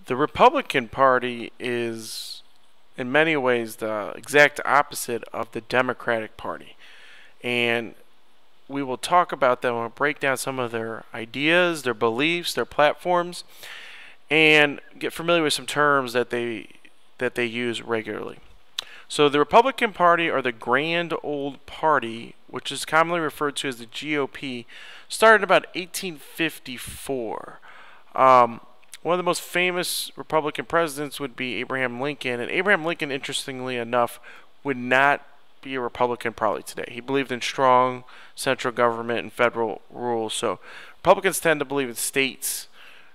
The Republican Party is, in many ways, the exact opposite of the Democratic Party. And we will talk about them. We'll break down some of their ideas, their beliefs, their platforms, and get familiar with some terms that they use regularly. So the Republican Party, or the Grand Old Party, which is commonly referred to as the GOP, started about 1854. One of the most famous Republican presidents would be Abraham Lincoln, and Abraham Lincoln, interestingly enough, would not be a Republican probably today. He believed in strong central government and federal rule. So Republicans tend to believe that states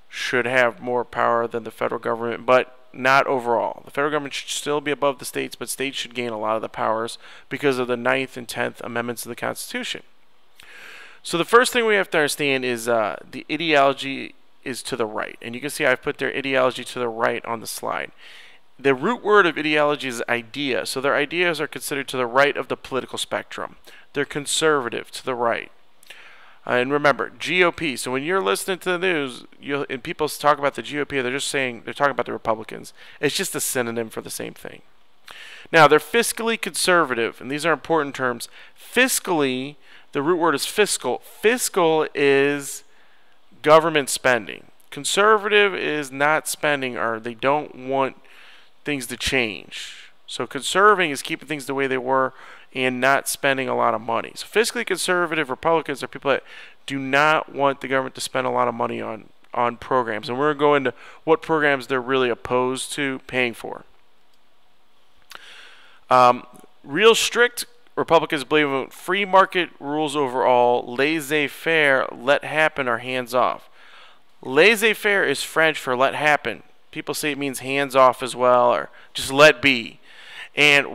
should have more power than the federal government, but not overall. The federal government should still be above the states, but states should gain a lot of the powers because of the 9th and 10th Amendments of the Constitution. So the first thing we have to understand is the ideology is to the right. And you can see I've put their ideology to the right on the slide. The root word of ideology is idea. So their ideas are considered to the right of the political spectrum. They're conservative, to the right. And remember, GOP. So when you're listening to the news, and people talk about the GOP, they're talking about the Republicans. It's just a synonym for the same thing. Now, they're fiscally conservative, and these are important terms. Fiscally, the root word is fiscal. Fiscal is government spending. Conservative is not spending, or they don't want things to change. So conserving is keeping things the way they were and not spending a lot of money. So fiscally conservative Republicans are people that do not want the government to spend a lot of money on programs. And we're going to what programs they're really opposed to paying for. Real strict Republicans believe in free market rules overall, laissez-faire, let happen, or hands off. Laissez-faire is French for let happen. People say it means hands off as well, or just let be. And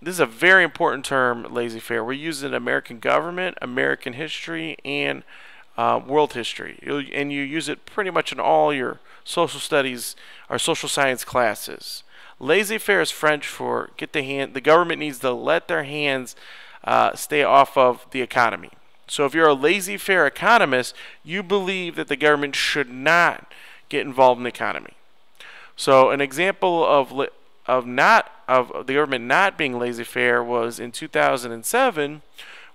this is a very important term, laissez-faire. We use it in American government, American history, and world history. And you use it pretty much in all your social studies or social science classes. Laissez-faire is French for the government needs to let their hands stay off of the economy. So if you're a laissez-faire economist, you believe that the government should not get involved in the economy. So an example of the government not being laissez-faire was in 2007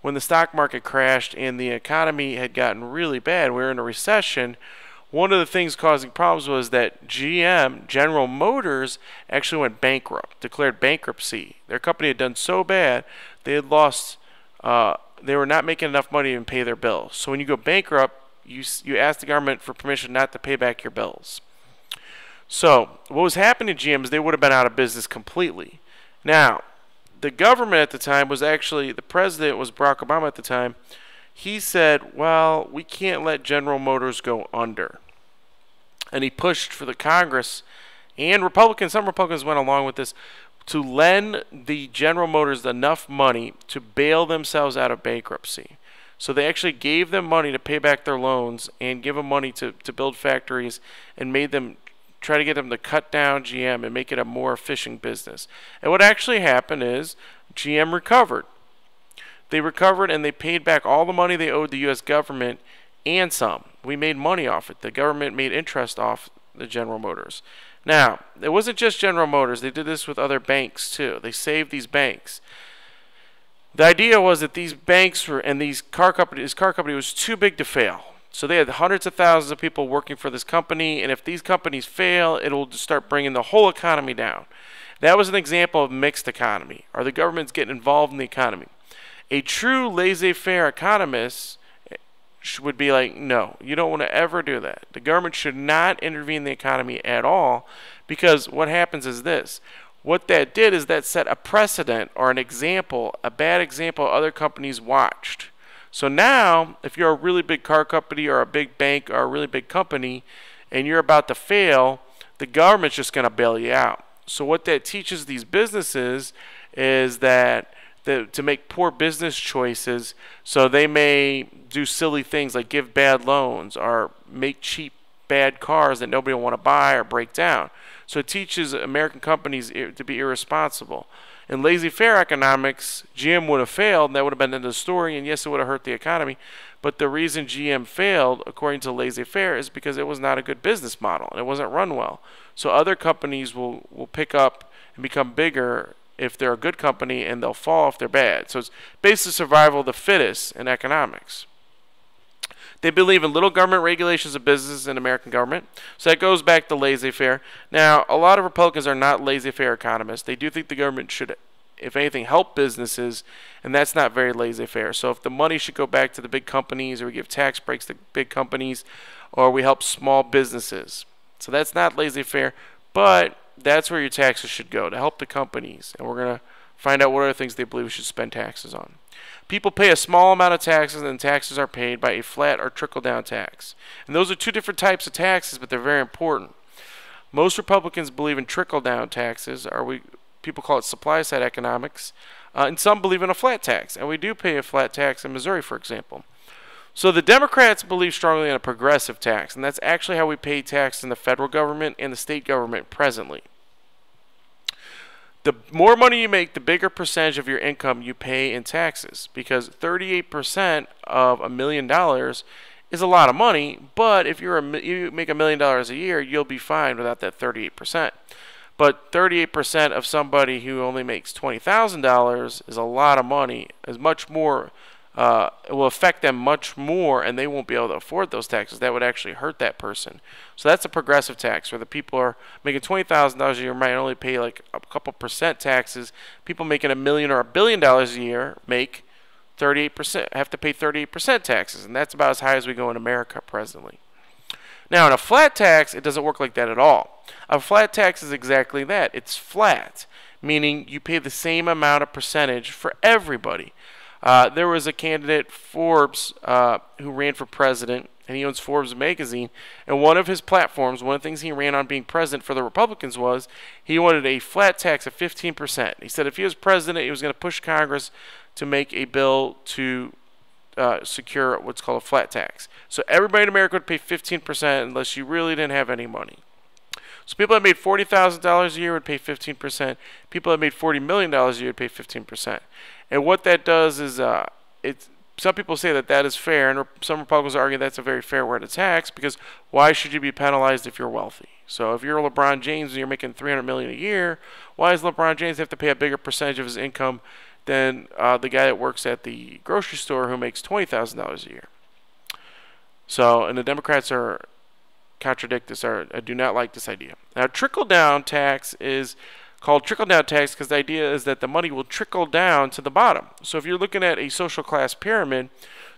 when the stock market crashed and the economy had gotten really bad. We were in a recession. One of the things causing problems was that GM, General Motors, actually went bankrupt, declared bankruptcy. Their company had done so bad, they had lost, they were not making enough money to even pay their bills. So when you go bankrupt, you ask the government for permission not to pay back your bills. So what was happening to GM is they would have been out of business completely. Now, the government at the time was actually, the president was Barack Obama at the time. He said, well, we can't let General Motors go under. And he pushed for the Congress and Republicans, some Republicans went along with this, to lend the General Motors enough money to bail themselves out of bankruptcy. So they actually gave them money to pay back their loans and give them money to build factories and try to get them to cut down GM and make it a more efficient business. And what actually happened is GM recovered. They recovered and they paid back all the money they owed the U.S. government and some. We made money off it. The government made interest off the General Motors. Now, it wasn't just General Motors. They did this with other banks too. They saved these banks. The idea was that these banks and this car company was too big to fail. So they had hundreds of thousands of people working for this company, and if these companies fail, it'll just start bringing the whole economy down. That was an example of mixed economy, or the government's getting involved in the economy. A true laissez-faire economist would be like, no, you don't want to ever do that. The government should not intervene in the economy at all, because what happens is this. What that did is that set a precedent or an example, a bad example other companies watched. So now, if you're a really big car company or a big bank or a really big company and you're about to fail, the government's just going to bail you out. So what that teaches these businesses is that to make poor business choices, so they may do silly things like give bad loans or make cheap bad cars that nobody will want to buy or break down. So it teaches American companies to be irresponsible. In laissez-faire economics, GM would have failed, and that would have been the end of the story, and yes, it would have hurt the economy. But the reason GM failed, according to laissez-faire, is because it was not a good business model, and it wasn't run well. So other companies will pick up and become bigger if they're a good company, and they'll fall if they're bad. So it's basically survival of the fittest in economics. They believe in little government regulations of business and American government. So that goes back to laissez-faire. Now, a lot of Republicans are not laissez-faire economists. They do think the government should, if anything, help businesses, and that's not very laissez-faire. So if the money should go back to the big companies, or we give tax breaks to big companies, or we help small businesses. So that's not laissez-faire, but that's where your taxes should go, to help the companies. And we're going to find out what other things they believe we should spend taxes on. People pay a small amount of taxes, and taxes are paid by a flat or trickle-down tax. And those are two different types of taxes, but they're very important. Most Republicans believe in trickle-down taxes, or people call it supply-side economics, and some believe in a flat tax. And we do pay a flat tax in Missouri, for example. So the Democrats believe strongly in a progressive tax, and that's actually how we pay tax in the federal government and the state government presently. The more money you make, the bigger percentage of your income you pay in taxes, because 38% of $1 million is a lot of money, but if you make $1 million a year, you'll be fine without that 38%. But 38% of somebody who only makes $20,000 is a lot of money, is much more. It will affect them much more, and they won't be able to afford those taxes. That would actually hurt that person. So that's a progressive tax, where the people are making $20,000 a year might only pay like a couple percent taxes. People making $1 million or $1 billion a year make 38%, have to pay 38% taxes, and that's about as high as we go in America presently. Now, in a flat tax, it doesn't work like that at all. A flat tax is exactly that. It's flat, meaning you pay the same amount of percentage for everybody. There was a candidate, Forbes, who ran for president, and he owns Forbes magazine. And one of his platforms, one of the things he ran on being president for the Republicans, was he wanted a flat tax of 15%. He said if he was president, he was going to push Congress to make a bill to secure what's called a flat tax. So everybody in America would pay 15% unless you really didn't have any money. So people that made $40,000 a year would pay 15%. People that made $40 million a year would pay 15%. And what that does is, some people say that is fair, and some Republicans argue that's a very fair way to tax, because why should you be penalized if you're wealthy? So if you're LeBron James and you're making $300 million a year, why does LeBron James have to pay a bigger percentage of his income than the guy that works at the grocery store who makes $20,000 a year? So, and the Democrats contradict this, or do not like this idea. Now, trickle-down tax is called trickle-down tax because the idea is that the money will trickle down to the bottom. So if you're looking at a social class pyramid,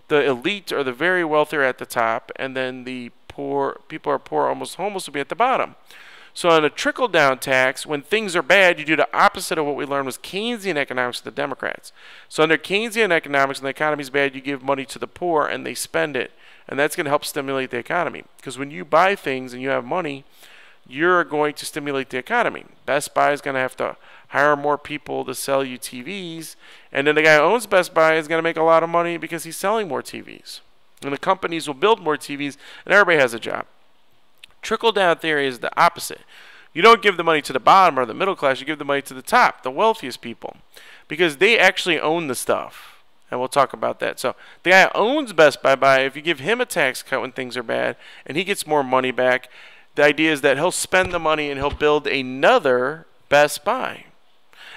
the elite or the very wealthy are at the top, and then the poor, people are poor, almost homeless, will be at the bottom. So on a trickle-down tax, when things are bad, you do the opposite of what we learned was Keynesian economics of the Democrats. So under Keynesian economics, when the economy's bad, you give money to the poor and they spend it. And that's going to help stimulate the economy. Because when you buy things and you have money, you're going to stimulate the economy. Best Buy is going to have to hire more people to sell you TVs. And then the guy who owns Best Buy is going to make a lot of money because he's selling more TVs. And the companies will build more TVs, and everybody has a job. Trickle-down theory is the opposite. You don't give the money to the bottom or the middle class. You give the money to the top, the wealthiest people, because they actually own the stuff. And we'll talk about that. So the guy who owns Best Buy, if you give him a tax cut when things are bad and he gets more money back, the idea is that he'll spend the money and he'll build another Best Buy.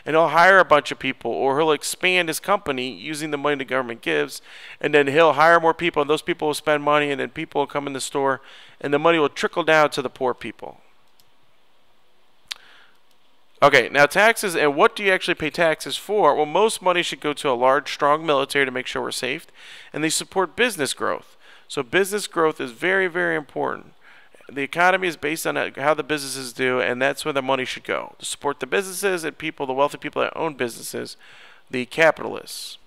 And he'll hire a bunch of people, or he'll expand his company using the money the government gives, and then he'll hire more people, and those people will spend money, and then people will come in the store, and the money will trickle down to the poor people. Okay, now taxes, and what do you actually pay taxes for? Well, most money should go to a large, strong military to make sure we're safe, and they support business growth. So business growth is very, very important. The economy is based on how the businesses do, and that's where the money should go, to support the businesses and people, the wealthy people that own businesses, the capitalists.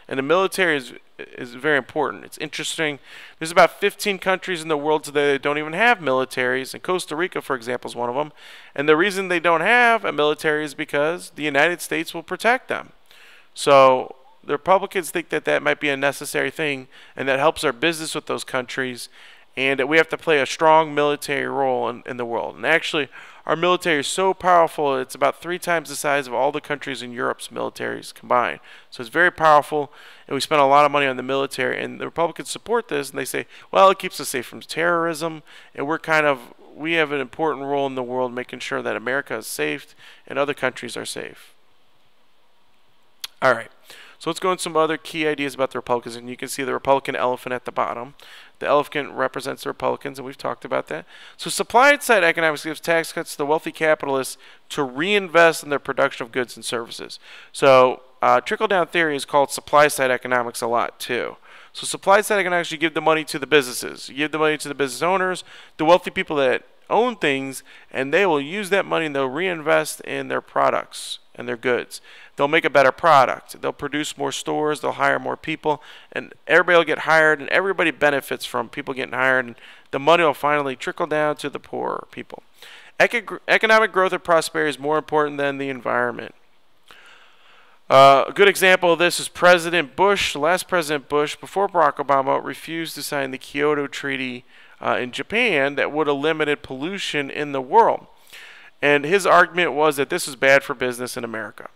And the military is very important. It's interesting. There's about 15 countries in the world today that don't even have militaries, and Costa Rica, for example, is one of them. And the reason they don't have a military is because the United States will protect them. So the Republicans think that that might be a necessary thing, and that helps our business with those countries. and that we have to play a strong military role in the world. And actually, our military is so powerful, it's about 3 times the size of all the countries in Europe's militaries combined. So it's very powerful, and we spend a lot of money on the military. And the Republicans support this, and they say, well, it keeps us safe from terrorism, and we have an important role in the world making sure that America is safe and other countries are safe. All right. So let's go into some other key ideas about the Republicans, and you can see the Republican elephant at the bottom. The elephant represents the Republicans, and we've talked about that. So supply-side economics gives tax cuts to the wealthy capitalists to reinvest in their production of goods and services. So trickle-down theory is called supply-side economics a lot too. So supply-side economics, you give the money to the businesses. You give the money to the business owners, the wealthy people that own things, and they will use that money and they'll reinvest in their products and their goods. They'll make a better product. They'll produce more stores. They'll hire more people, and everybody will get hired, and everybody benefits from people getting hired, and the money will finally trickle down to the poorer people. Economic growth and prosperity is more important than the environment. A good example of this is President Bush. The last President Bush, before Barack Obama, refused to sign the Kyoto Treaty in Japan that would have limited pollution in the world. And his argument was that this was bad for business in America.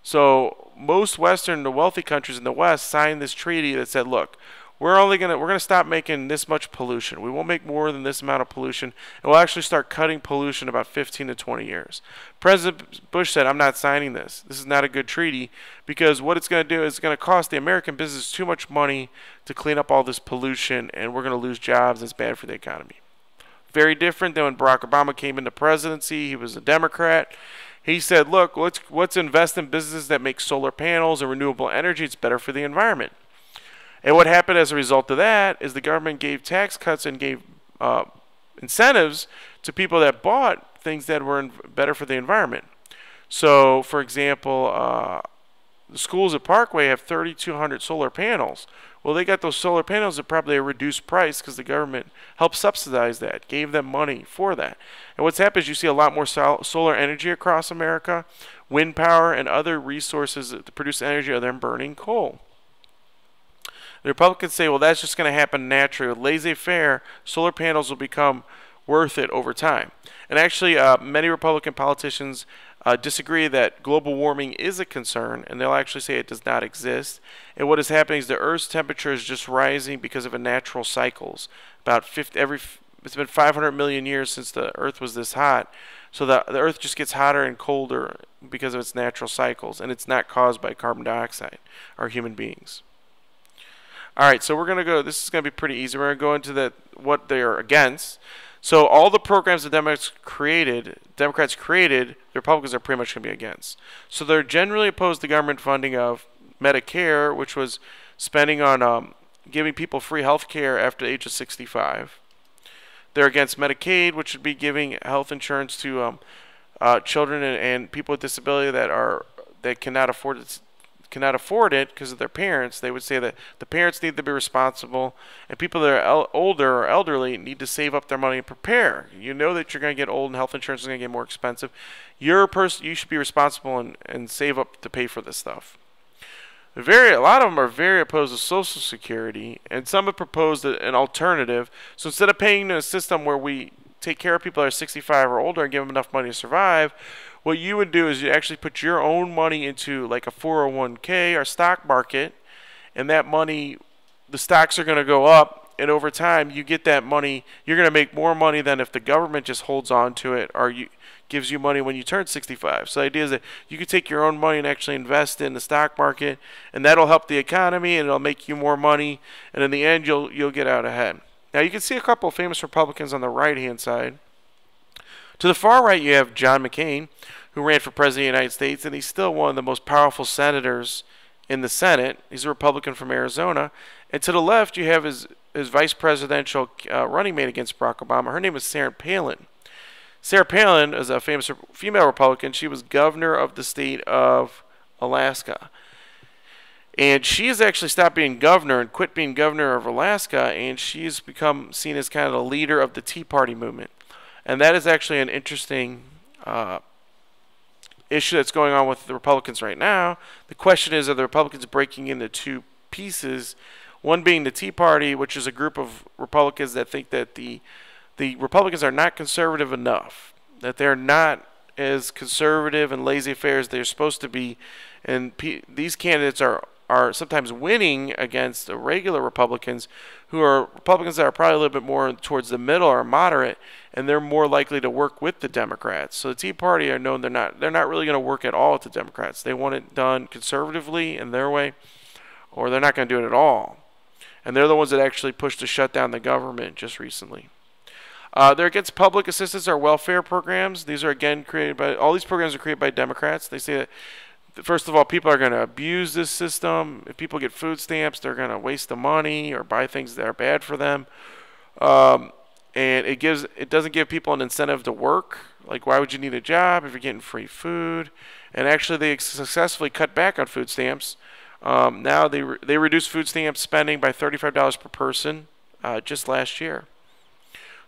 So most the wealthy countries in the West signed this treaty that said, look, we're gonna stop making this much pollution. We won't make more than this amount of pollution, and we'll actually start cutting pollution about 15 to 20 years. President Bush said, I'm not signing this. This is not a good treaty, because what it's going to do is it's going to cost the American business too much money to clean up all this pollution, and we're going to lose jobs. It's bad for the economy. Very different than when Barack Obama came into presidency. He was a Democrat. He said, look, let's invest in businesses that make solar panels and renewable energy. It's better for the environment. And what happened as a result of that is the government gave tax cuts and gave incentives to people that bought things that were better for the environment. So, for example, the schools at Parkway have 3,200 solar panels. Well, they got those solar panels at probably a reduced price because the government helped subsidize that, gave them money for that. And what's happened is you see a lot more solar energy across America, wind power, and other resources to produce energy other than burning coal. The Republicans say, well, that's just going to happen naturally. With laissez-faire, solar panels will become worth it over time. And actually, many Republican politicians disagree that global warming is a concern, and they'll actually say it does not exist. And what is happening is the Earth's temperature is just rising because of natural cycles. It's been 500 million years since the Earth was this hot. So the Earth just gets hotter and colder because of its natural cycles, and it's not caused by carbon dioxide or human beings. All right, so we're going to go, this is going to be pretty easy. We're going to go into what they are against. So all the programs the Democrats created, the Republicans are pretty much going to be against. So they're generally opposed to government funding of Medicare, which was spending on giving people free health care after the age of 65. They're against Medicaid, which would be giving health insurance to children and people with disability that cannot afford it because of their parents. They would say that the parents need to be responsible, and people that are older or elderly need to save up their money and prepare. You know that you're going to get old and health insurance is going to get more expensive. You should be responsible and save up to pay for this stuff. A lot of them are very opposed to Social Security, and some have proposed an alternative. So instead of paying a system where we take care of people that are 65 or older and give them enough money to survive, what you would do is you actually put your own money into like a 401k or stock market, and that money, the stocks are going to go up, and over time you get that money. You're going to make more money than if the government just holds on to it or gives you money when you turn 65. So the idea is that you could take your own money and actually invest in the stock market, and that'll help the economy, and it'll make you more money, and in the end you'll get out ahead. Now you can see a couple of famous Republicans on the right-hand side. To the far right, you have John McCain, who ran for president of the United States, and he's still one of the most powerful senators in the Senate. He's a Republican from Arizona. And to the left, you have his vice presidential running mate against Barack Obama. Her name is Sarah Palin. Sarah Palin is a famous female Republican. She was governor of the state of Alaska. And she has actually stopped being governor and quit being governor of Alaska, and she's become seen as kind of the leader of the Tea Party movement. And that is actually an interesting issue that's going on with the Republicans right now. The question is, are the Republicans breaking into two pieces? One being the Tea Party, which is a group of Republicans that think that the Republicans are not conservative enough, that they're not as conservative and laissez-faire as they're supposed to be, and these candidates are sometimes winning against the regular Republicans, who are Republicans that are probably a little bit more towards the middle or moderate, and they're more likely to work with the Democrats. So the Tea Party are known they're not really going to work at all with the Democrats. They want it done conservatively in their way, or they're not going to do it at all. And they're the ones that actually pushed to shut down the government just recently. They're against public assistance or welfare programs. These are, again, all these programs are created by Democrats. They say that, first of all, people are going to abuse this system. If people get food stamps, they're going to waste the money or buy things that are bad for them. And it doesn't give people an incentive to work. Like, why would you need a job if you're getting free food? And actually, they successfully cut back on food stamps. Now they reduced food stamp spending by $35 per person just last year.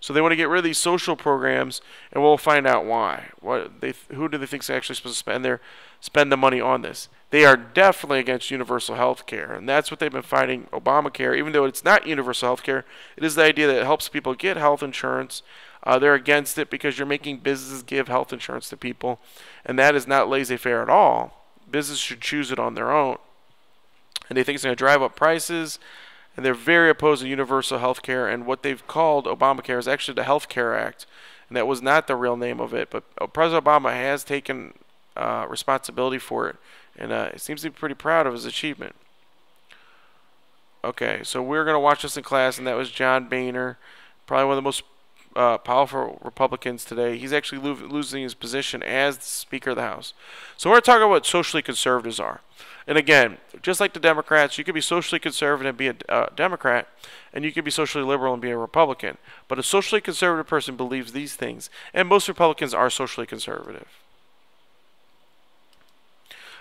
So they want to get rid of these social programs, and we'll find out why. Who do they think is actually supposed to spend the money on this? They are definitely against universal health care, and that's what they've been fighting Obamacare. Even though it's not universal health care, it is the idea that it helps people get health insurance. They're against it because you're making businesses give health insurance to people, and that is not laissez-faire at all. Businesses should choose it on their own. And they think it's going to drive up prices. And they're very opposed to universal health care, and what they've called Obamacare is actually the Health Care Act, and that was not the real name of it, but President Obama has taken responsibility for it, and he seems to be pretty proud of his achievement. Okay, so we're going to watch this in class, and that was John Boehner, probably one of the most powerful Republicans today. He's actually losing his position as the Speaker of the House. So we're going to talk about what socially conservatives are. And again, just like the Democrats, you could be socially conservative and be a Democrat, and you could be socially liberal and be a Republican. But a socially conservative person believes these things, and most Republicans are socially conservative.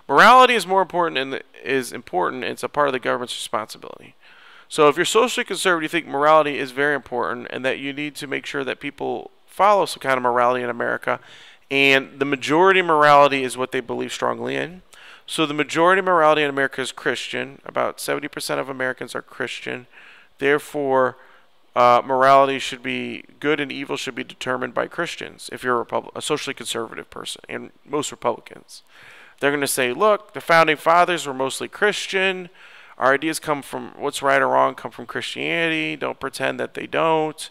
Morality is more important and it's a part of the government's responsibility. So if you're socially conservative, you think morality is very important and that you need to make sure that people follow some kind of morality in America, and the majority morality is what they believe strongly in. So the majority morality in America is Christian. About 70% of Americans are Christian. Therefore, morality should be, good and evil should be determined by Christians if you're a socially conservative person, and most Republicans. They're going to say, look, the founding fathers were mostly Christian. Our ideas come from what's right or wrong come from Christianity. Don't pretend that they don't.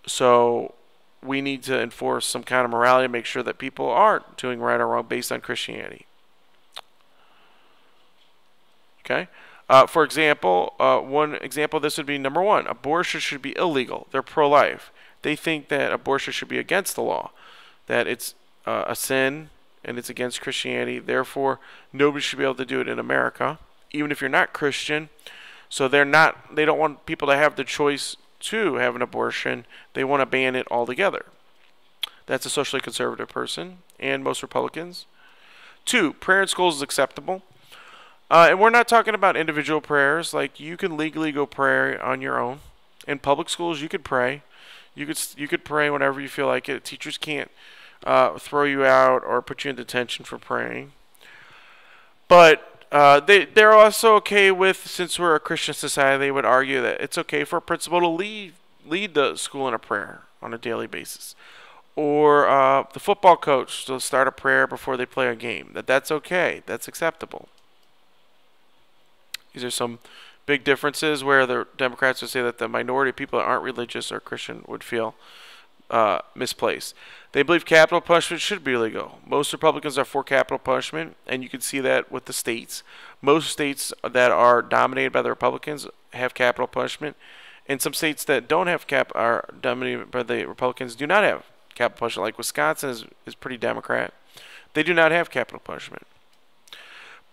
So we need to enforce some kind of morality to make sure that people aren't doing right or wrong based on Christianity. Okay? For example, one example of this would be number one, abortion should be illegal. They're pro-life. They think that abortion should be against the law, that it's a sin and it's against Christianity. Therefore, nobody should be able to do it in America, even if you're not Christian. So they don't want people to have the choice to have an abortion. They want to ban it altogether. That's a socially conservative person, and most Republicans. Two, prayer in schools is acceptable. And we're not talking about individual prayers. Like, you can legally go pray on your own. In public schools, you could pray. You could pray whenever you feel like it. Teachers can't throw you out or put you in detention for praying. But they're also okay with, since we're a Christian society, they would argue that it's okay for a principal to lead the school in a prayer on a daily basis. Or the football coach to start a prayer before they play a game. That's okay. That's acceptable. These are some big differences where the Democrats would say that the minority of people that aren't religious or Christian would feel misplaced. They believe capital punishment should be illegal. Most Republicans are for capital punishment, and you can see that with the states. Most states that are dominated by the Republicans have capital punishment, and some states that don't have are dominated by the Republicans do not have capital punishment. Like Wisconsin is pretty Democrat. They do not have capital punishment.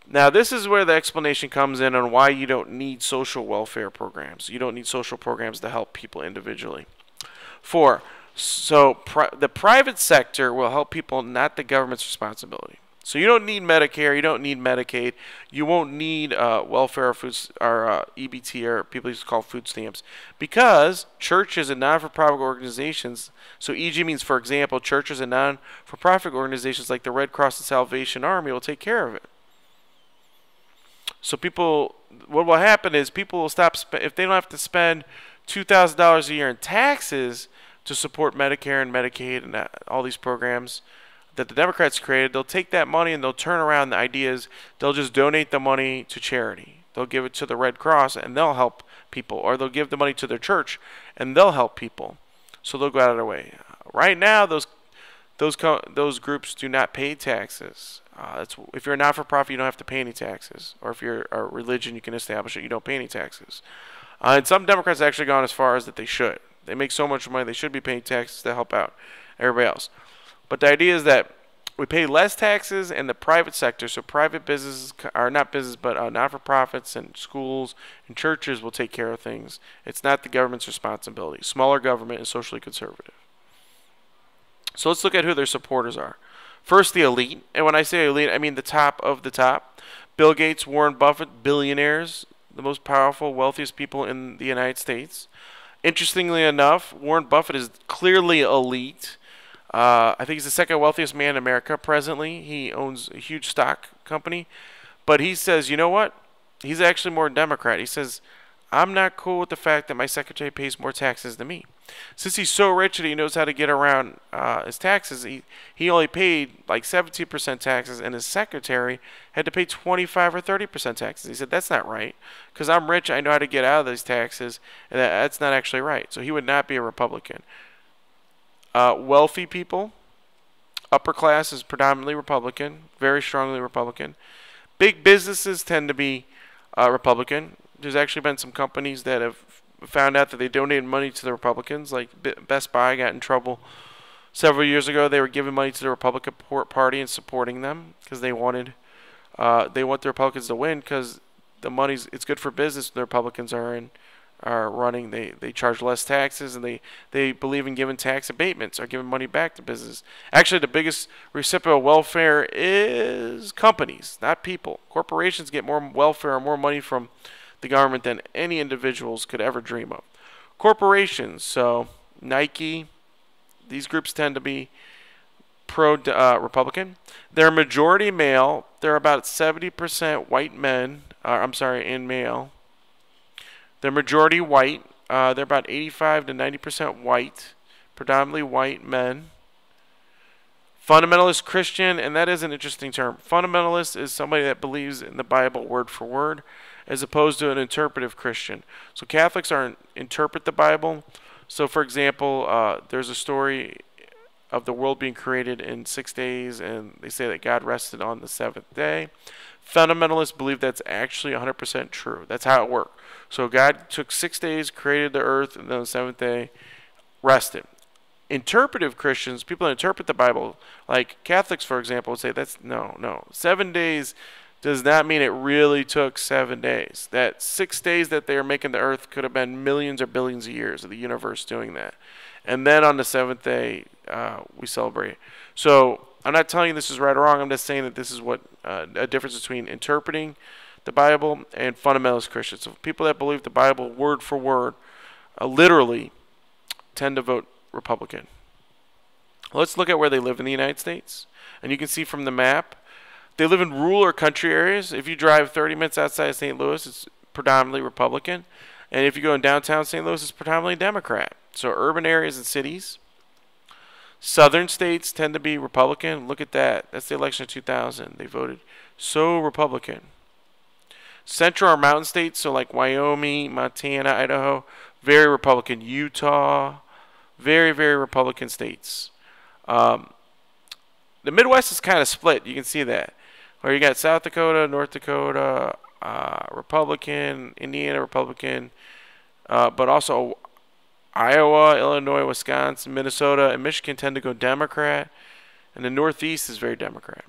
Now, this is where the explanation comes in on why you don't need social welfare programs. You don't need social programs to help people individually. 4. So the private sector will help people, not the government's responsibility. So you don't need Medicare, you don't need Medicaid, you won't need welfare or foods or EBT, or people used to call food stamps, because churches and non-for-profit organizations. So EG means, for example, churches and non-for-profit organizations like the Red Cross and Salvation Army will take care of it. So people, what will happen is people will stop if they don't have to spend $2,000 a year in taxes to support Medicare and Medicaid and all these programs that the Democrats created. They'll take that money and they'll turn around the ideas. They'll just donate the money to charity. They'll give it to the Red Cross and they'll help people, or they'll give the money to their church and they'll help people. So they'll go out of their way. Right now, those groups do not pay taxes. If you're a not-for-profit, you don't have to pay any taxes. Or if you're a religion, you can establish it, you don't pay any taxes. And some Democrats have actually gone as far as that they should. They make so much money, they should be paying taxes to help out everybody else. But the idea is that we pay less taxes in the private sector, so private businesses, are not business, but not-for-profits and schools and churches will take care of things. It's not the government's responsibility. Smaller government is socially conservative. So let's look at who their supporters are. First, the elite. And when I say elite, I mean the top of the top. Bill Gates, Warren Buffett, billionaires, the most powerful, wealthiest people in the United States. Interestingly enough, Warren Buffett is clearly elite. I think he's the second wealthiest man in America presently. He owns a huge stock company. But he says, you know what? He's actually more Democrat. He says, I'm not cool with the fact that my secretary pays more taxes than me. Since he's so rich that he knows how to get around his taxes, he only paid like 17% taxes, and his secretary had to pay 25 or 30% taxes. He said, that's not right, because I'm rich, I know how to get out of these taxes, and that's not actually right. So he would not be a Republican. Wealthy people, upper class is predominantly Republican, very strongly Republican. Big businesses tend to be Republican. There's actually been some companies that have found out that they donated money to the Republicans. Like Best Buy got in trouble several years ago. They were giving money to the Republican Party and supporting them because they want the Republicans to win, because it's good for business. The Republicans are running. They charge less taxes, and they believe in giving tax abatements or giving money back to business. Actually, the biggest recipient of welfare is companies, not people. Corporations get more welfare or more money from the government than any individuals could ever dream of. Corporations, so Nike, these groups tend to be pro-Republican. They're majority male. They're about 70% white men. In male. They're majority white. They're about 85 to 90% white, predominantly white men. Fundamentalist Christian, and that is an interesting term. Fundamentalist is somebody that believes in the Bible word for word, as opposed to an interpretive Christian. So Catholics interpret the Bible. So, for example, there's a story of the world being created in 6 days, and they say that God rested on the seventh day. Fundamentalists believe that's actually 100% true. That's how it worked. So God took 6 days, created the earth, and then the seventh day rested. Interpretive Christians, people that interpret the Bible, like Catholics, for example, would say that's no. 7 days does not mean it really took 7 days. That 6 days that they are making the earth could have been millions or billions of years of the universe doing that. And then on the seventh day, we celebrate. So I'm not telling you this is right or wrong. I'm just saying that this is what a difference between interpreting the Bible and fundamentalist Christians. So people that believe the Bible word for word, literally, tend to vote Republican. Let's look at where they live in the United States. And you can see from the map, they live in rural or country areas. If you drive 30 minutes outside of St. Louis, it's predominantly Republican. And if you go in downtown St. Louis, it's predominantly Democrat. So urban areas and cities. Southern states tend to be Republican. Look at that. That's the election of 2000. They voted so Republican. Central or mountain states, so like Wyoming, Montana, Idaho, very Republican. Utah, very, very Republican states. The Midwest is kind of split. You can see that. Where you got South Dakota, North Dakota, Republican, Indiana, Republican, but also Iowa, Illinois, Wisconsin, Minnesota, and Michigan tend to go Democrat, and the Northeast is very Democrat.